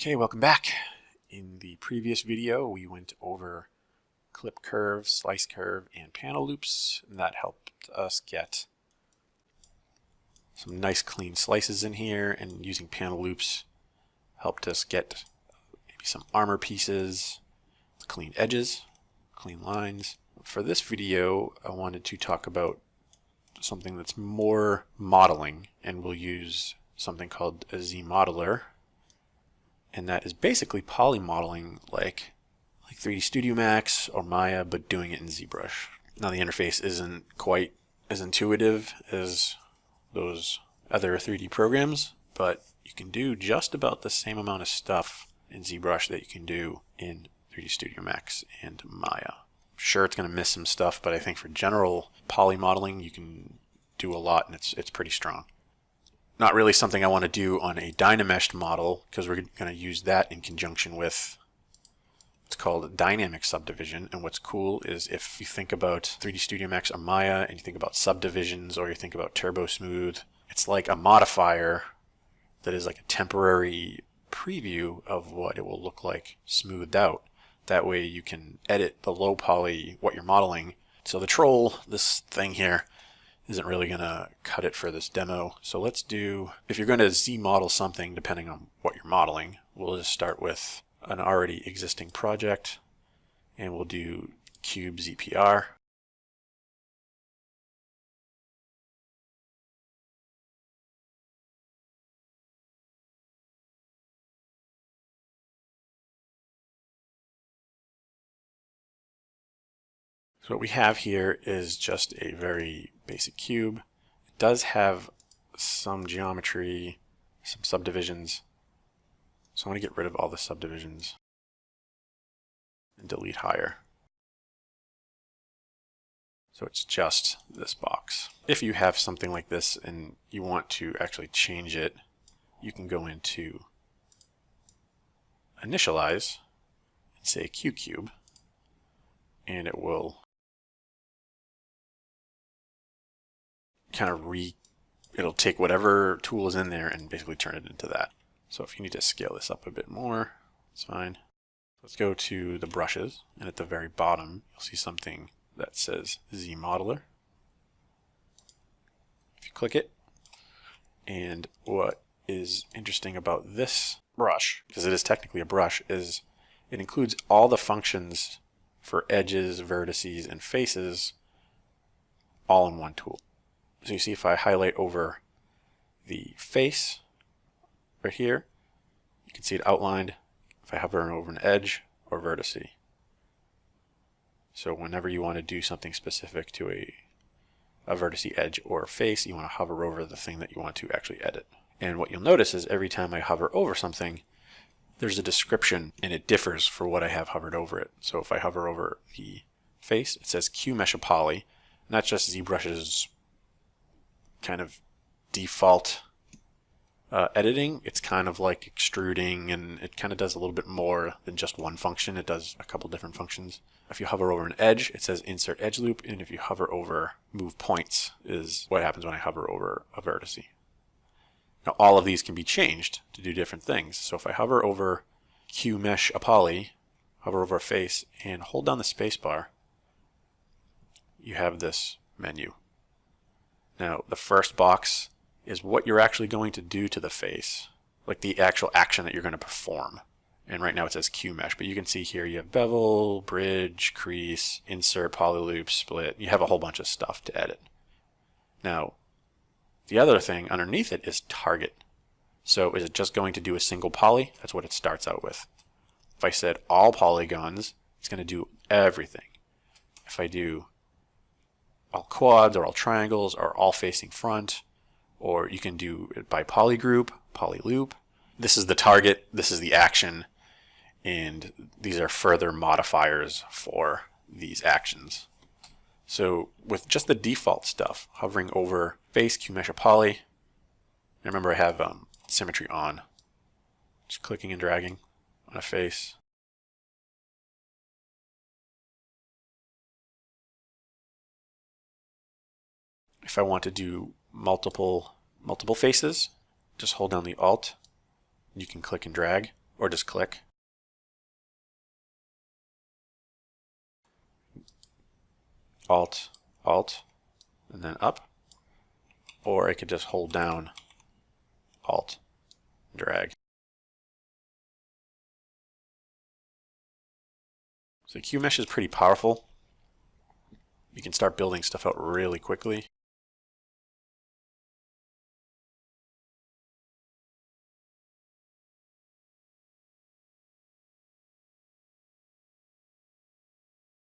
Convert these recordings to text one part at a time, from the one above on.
Okay, welcome back. In the previous video, we went over clip curve, slice curve, and panel loops, and that helped us get some nice clean slices in here, and using panel loops helped us get maybe some armor pieces, clean edges, clean lines. For this video, I wanted to talk about something that's more modeling, and we'll use something called a Zmodeler. And that is basically poly modeling like 3D Studio Max or Maya, but doing it in ZBrush. Now the interface isn't quite as intuitive as those other 3D programs, but you can do just about the same amount of stuff in ZBrush that you can do in 3D Studio Max and Maya. I'm sure it's going to miss some stuff, but I think for general poly modeling you can do a lot, and it's pretty strong. Not really something I want to do on a Dynameshed model, because we're going to use that in conjunction with what's called dynamic subdivision. And what's cool is if you think about 3D Studio Max or Maya and you think about subdivisions, or you think about Turbo Smooth, it's like a modifier that is like a temporary preview of what it will look like smoothed out. That way you can edit the low poly what you're modeling. So the troll, this thing here, isn't really going to cut it for this demo. So let's do, if you're going to Z-model something, depending on what you're modeling, we'll just start with an already existing project, and we'll do Cube ZPR. So what we have here is just a very basic cube. It does have some geometry, some subdivisions. So I want to get rid of all the subdivisions and delete higher. So it's just this box. If you have something like this and you want to actually change it, you can go into Initialize and say QCube, and it will kind of it'll take whatever tool is in there and basically turn it into that. So if you need to scale this up a bit more, it's fine. Let's go to the brushes, and at the very bottom you'll see something that says Zmodeler. If you click it, and what is interesting about this brush, because it is technically a brush, is it includes all the functions for edges, vertices, and faces all in one tool. So you see if I highlight over the face right here, you can see it outlined if I hover over an edge or vertice. So whenever you want to do something specific to a vertice, edge, or face, you want to hover over the thing that you want to actually edit. And what you'll notice is every time I hover over something, there's a description, and it differs for what I have hovered over it. So if I hover over the face, it says Q Mesh a Poly, and that's just ZBrush's kind of default editing. It's kind of like extruding, and it kind of does a little bit more than just one function. It does a couple different functions. If you hover over an edge, it says Insert Edge Loop, and if you hover over Move Points is what happens when I hover over a vertice. Now all of these can be changed to do different things. So if I hover over Q Mesh a Poly, hover over a face, and hold down the spacebar, you have this menu. Now the first box is what you're actually going to do to the face, like the actual action that you're going to perform. And right now it says Q Mesh, but you can see here you have bevel, bridge, crease, insert, poly loop, split. You have a whole bunch of stuff to edit. Now the other thing underneath it is target. So is it just going to do a single poly? That's what it starts out with. If I said all polygons, it's going to do everything. If I do all quads or all triangles or all facing front, or you can do it by polygroup, polyloop. This is the target, this is the action, and these are further modifiers for these actions. So with just the default stuff, hovering over face, Q Mesh a Poly, remember I have symmetry on, just clicking and dragging on a face. If I want to do multiple faces, just hold down the Alt. You can click and drag, or just click. Alt, Alt, and then up. Or I could just hold down Alt, drag. So QMesh is pretty powerful. You can start building stuff out really quickly.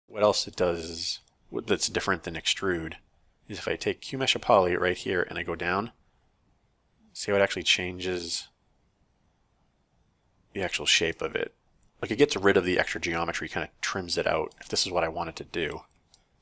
What else it does is, that's different than extrude, is if I take QMesh poly right here and I go down, see how it actually changes the actual shape of it. Like it gets rid of the extra geometry, kind of trims it out if this is what I want it to do.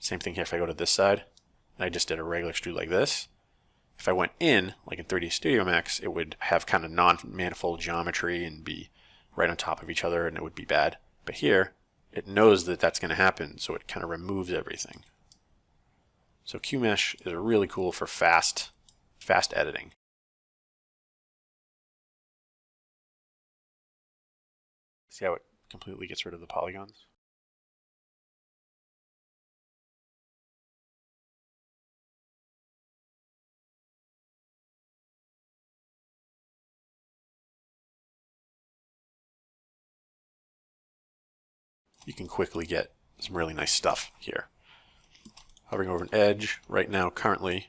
Same thing here if I go to this side and I just did a regular extrude like this. If I went in, like in 3D Studio Max, it would have kind of non-manifold geometry and be right on top of each other and it would be bad. But here, it knows that that's going to happen, so it kind of removes everything. So QMesh is really cool for fast editing. See how it completely gets rid of the polygons? You can quickly get some really nice stuff here. Hovering over an edge, right now currently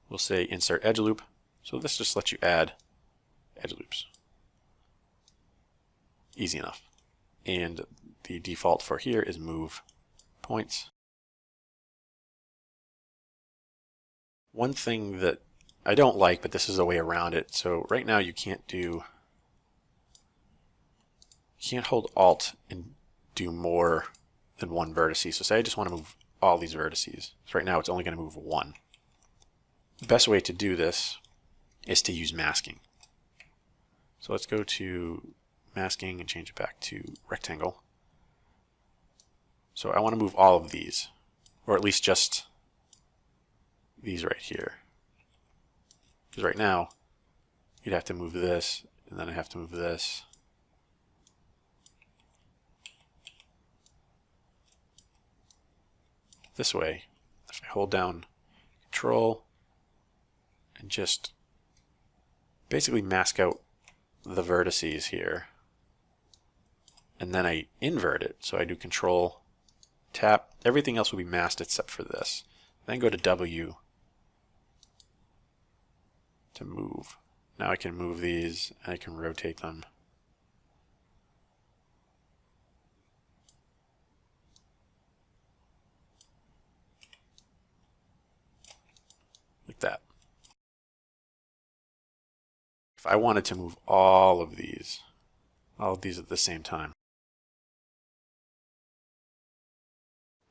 we'll say insert edge loop, so this just lets you add edge loops. Easy enough. And the default for here is move points. One thing that I don't like, but this is a way around it, so right now you can't hold Alt and do more than one vertice. So say I just want to move all these vertices. So right now it's only going to move one. The best way to do this is to use masking. So let's go to masking and change it back to rectangle. So I want to move all of these, or at least just these right here. Because right now you'd have to move this, and then I have to move this. This way, if I hold down Control and just basically mask out the vertices here, and then I invert it, so I do Control, tap, everything else will be masked except for this. Then go to W to move. Now I can move these, and I can rotate them. Like that. If I wanted to move all of these at the same time,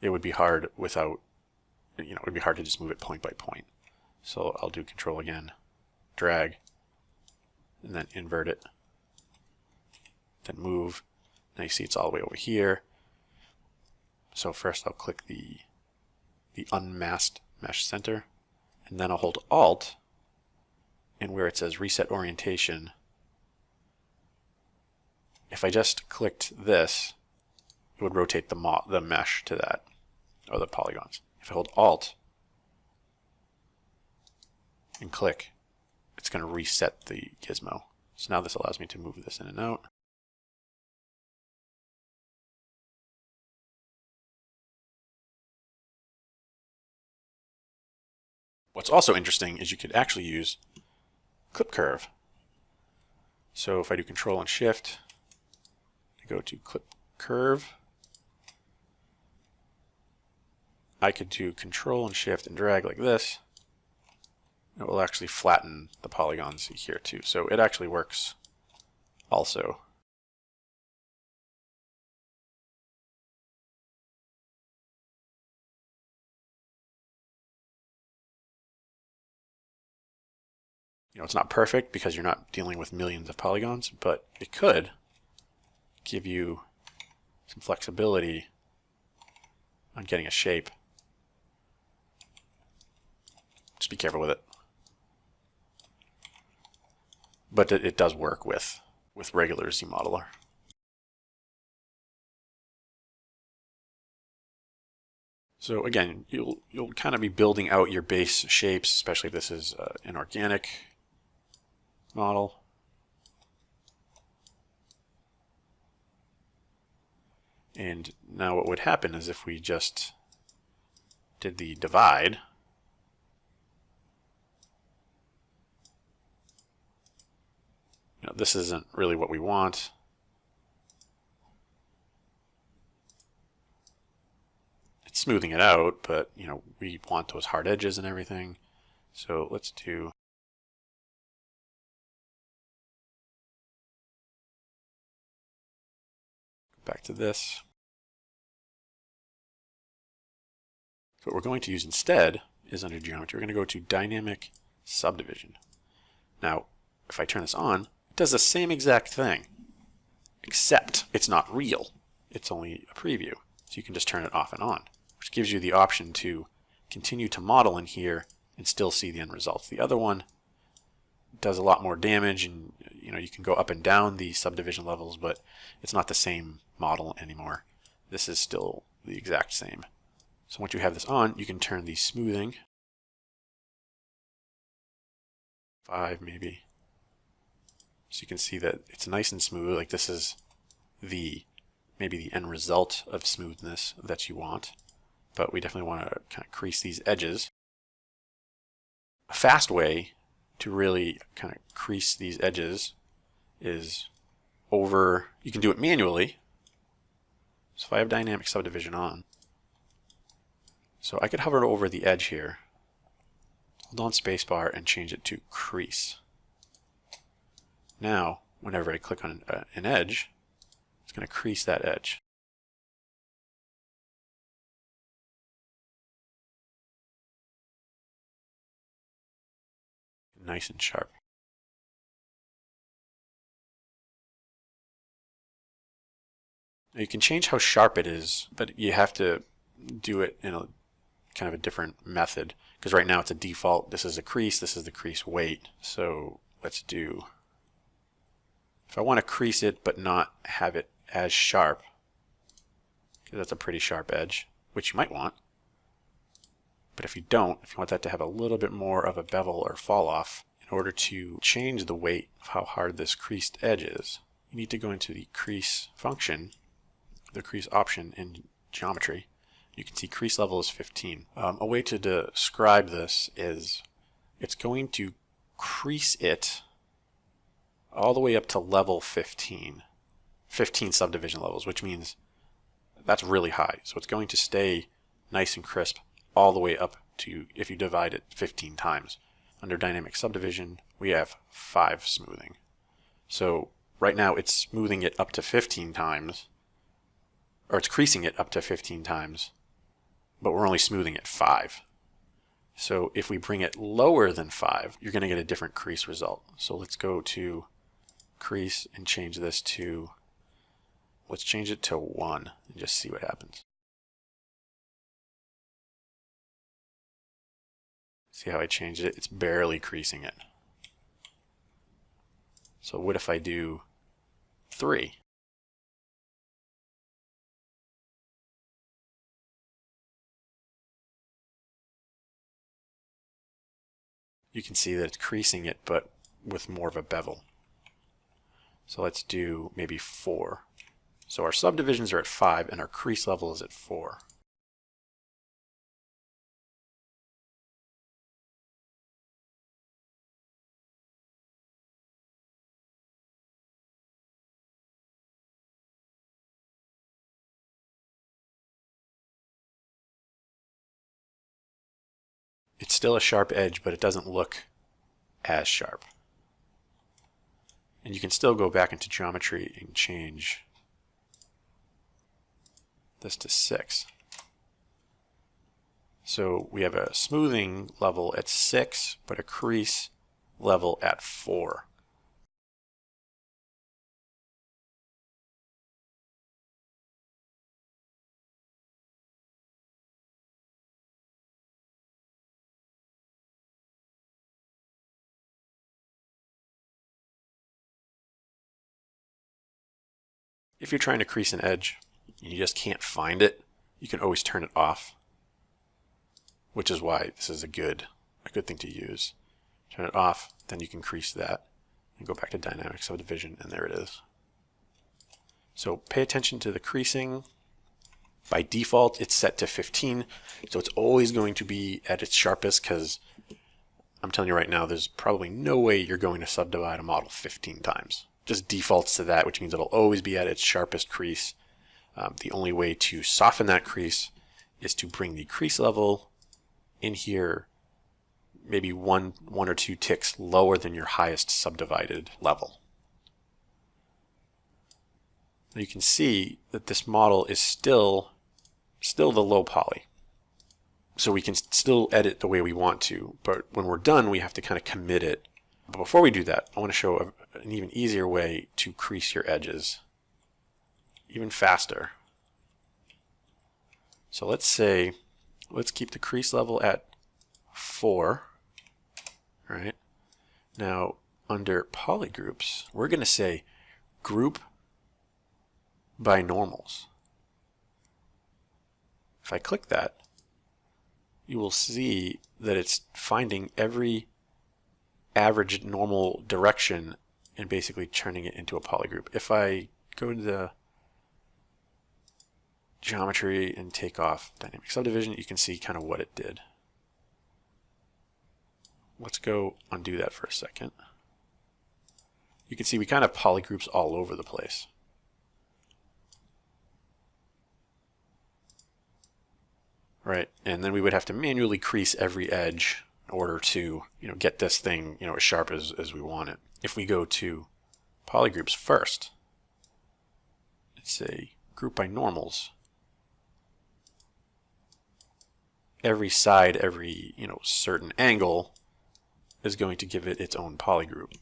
it would be hard without, it would be hard to just move it point by point. So I'll do Control again, drag, and then invert it, then move. Now you see it's all the way over here. So first I'll click the unmasked mesh center, and then I'll hold Alt, and where it says Reset Orientation, if I just clicked this, it would rotate the mesh to that, or the polygons. If I hold Alt and click, it's going to reset the gizmo. So now this allows me to move this in and out. What's also interesting is you could actually use clip curve. So if I do Control and Shift, I go to clip curve, I could do Control and Shift and drag like this. It will actually flatten the polygons here too. So it actually works also. It's not perfect because you're not dealing with millions of polygons, but it could give you some flexibility on getting a shape. Just be careful with it. But it does work with with regular Zmodeler. So again, you'll kind of be building out your base shapes, especially if this is an organic model. And now what would happen is if we just did the divide, this isn't really what we want. It's smoothing it out, but we want those hard edges and everything. So let's do back to this. So what we're going to use instead is under geometry, we're going to go to dynamic subdivision. Now, if I turn this on, it does the same exact thing, except it's not real. It's only a preview. So you can just turn it off and on, which gives you the option to continue to model in here and still see the end results. The other one does a lot more damage, and you can go up and down the subdivision levels, but it's not the same model anymore. This is still the exact same. So once you have this on, you can turn the smoothing 5 maybe. So you can see that it's nice and smooth. Like this is maybe the end result of smoothness that you want. But we definitely want to kind of crease these edges. A fast way to really kind of crease these edges is you can do it manually. So if I have dynamic subdivision on, so I could hover over the edge here, hold on spacebar and change it to crease. Now, whenever I click on an edge, it's going to crease that edge. Nice and sharp. Now you can change how sharp it is, but you have to do it in a kind of a different method, because right now it's a default. This is a crease, this is the crease weight. So let's do, if I want to crease it but not have it as sharp, because that's a pretty sharp edge, which you might want. But if you don't, if you want that to have a little bit more of a bevel or fall off, in order to change the weight of how hard this creased edge is, you need to go into the crease function, the crease option in geometry. You can see crease level is 15. A way to describe this is it's going to crease it all the way up to level 15 subdivision levels, which means that's really high. So it's going to stay nice and crisp all the way up to, if you divide it 15 times. Under dynamic subdivision, we have 5 smoothing. So right now it's smoothing it up to 15 times, or it's creasing it up to 15 times, but we're only smoothing it 5. So if we bring it lower than 5, you're going to get a different crease result. So let's go to crease and change this to, let's change it to 1 and just see what happens. See how I changed it? It's barely creasing it. So what if I do 3? You can see that it's creasing it, but with more of a bevel. So let's do maybe 4. So our subdivisions are at 5 and our crease level is at 4. It's still a sharp edge, but it doesn't look as sharp. And you can still go back into geometry and change this to 6. So we have a smoothing level at 6, but a crease level at 4. If you're trying to crease an edge and you just can't find it, you can always turn it off, which is why this is a good thing to use. Turn it off, then you can crease that and go back to dynamic subdivision, and there it is. So pay attention to the creasing. By default, it's set to 15, so it's always going to be at its sharpest, because I'm telling you right now, there's probably no way you're going to subdivide a model 15 times. Just defaults to that, which means it'll always be at its sharpest crease. The only way to soften that crease is to bring the crease level in here maybe one or two ticks lower than your highest subdivided level. Now you can see that this model is still the low poly. So we can still edit the way we want to, but when we're done, we have to kind of commit it. But before we do that, I want to show an even easier way to crease your edges even faster. So let's keep the crease level at 4. All right. Now under polygroups, we're going to say group by normals. If I click that, you will see that it's finding every average normal direction and basically turning it into a polygroup. If I go to the geometry and take off dynamic subdivision, you can see kind of what it did. Let's go undo that for a second. You can see we kind of have polygroups all over the place. Right, and then we would have to manually crease every edge in order to, get this thing, as sharp as we want it. If we go to polygroups first, let's say group by normals. Every side, every certain angle is going to give it its own polygroup.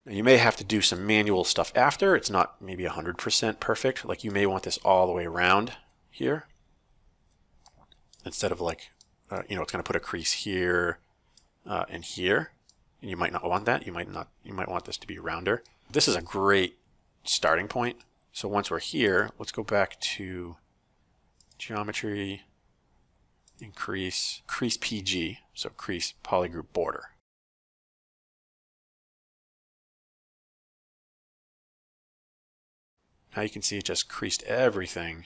Now you may have to do some manual stuff after. It's not maybe 100% perfect. Like you may want this all the way around here instead of like, it's going to put a crease here and here, and you might not want that. You might want this to be rounder. This is a great starting point. So once we're here, let's go back to geometry, increase, crease PG, so crease polygroup border. Now you can see it just creased everything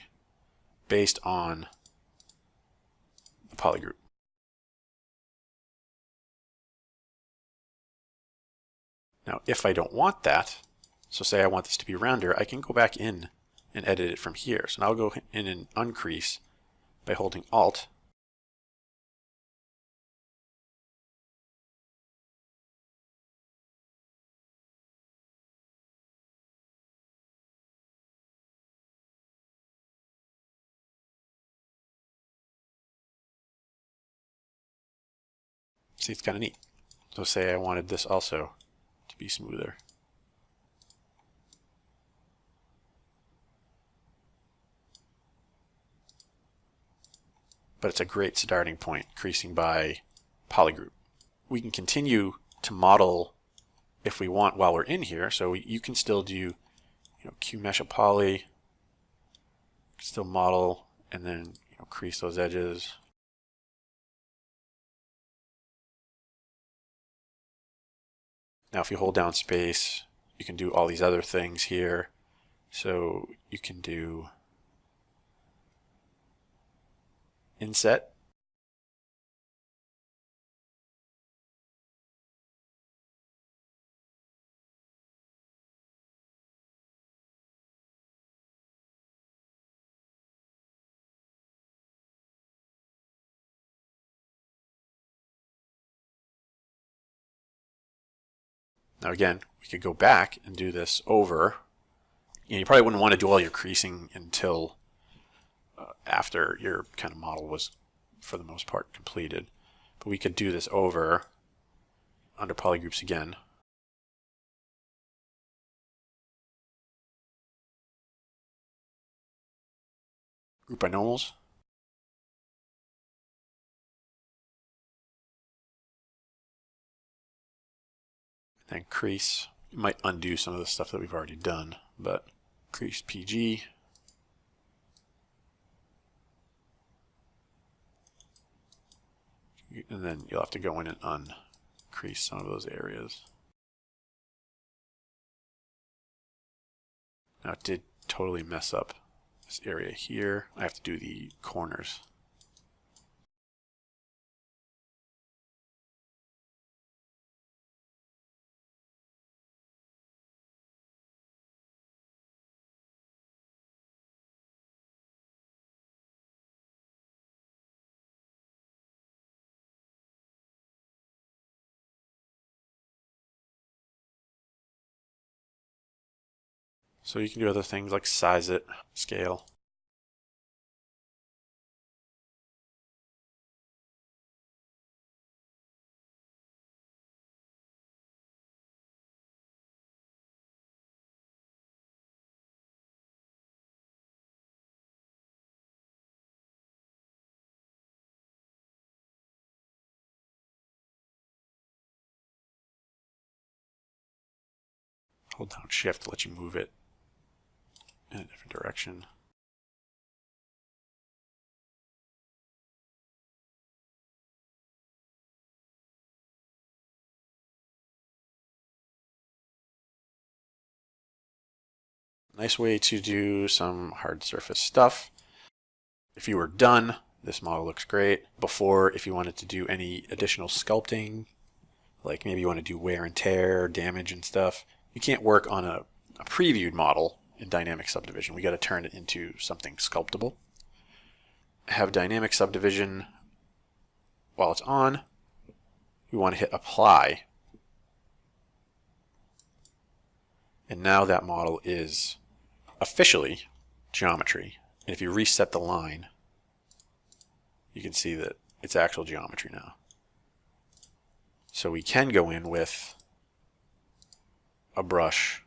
based on the polygroup. Now if I don't want that, so say I want this to be rounder, I can go back in and edit it from here. So now I'll go in and uncrease by holding Alt. See, it's kind of neat. So say I wanted this also to be smoother. But it's a great starting point, creasing by polygroup. We can continue to model if we want while we're in here. So you can still do, Q mesh a poly, still model, and then crease those edges. Now if you hold down space, you can do all these other things here. So you can do inset. Now again, we could go back and do this over. You probably wouldn't want to do all your creasing until after your kind of model was, for the most part, completed. But we could do this over under polygroups again. Group by normals. And then crease It might undo some of the stuff that we've already done, but Crease PG. And then you'll have to go in and uncrease some of those areas. Now it did totally mess up this area here. I have to do the corners. So you can do other things like size it, scale. Hold down Shift to let you move it in a different direction. Nice way to do some hard surface stuff. If you were done, this model looks great. Before, if you wanted to do any additional sculpting, like maybe you want to do wear and tear, damage and stuff, you can't work on a previewed model in dynamic subdivision. We got to turn it into something sculptable. Have dynamic subdivision while it's on. We want to hit apply. And now that model is officially geometry. And if you reset the line, you can see that it's actual geometry now. So we can go in with a brush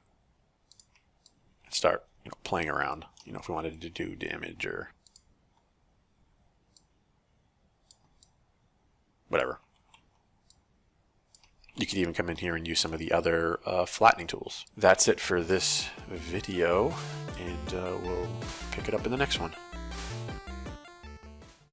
and start, playing around. If we wanted to do damage or whatever. You could even come in here and use some of the other flattening tools. That's it for this video, and we'll pick it up in the next one.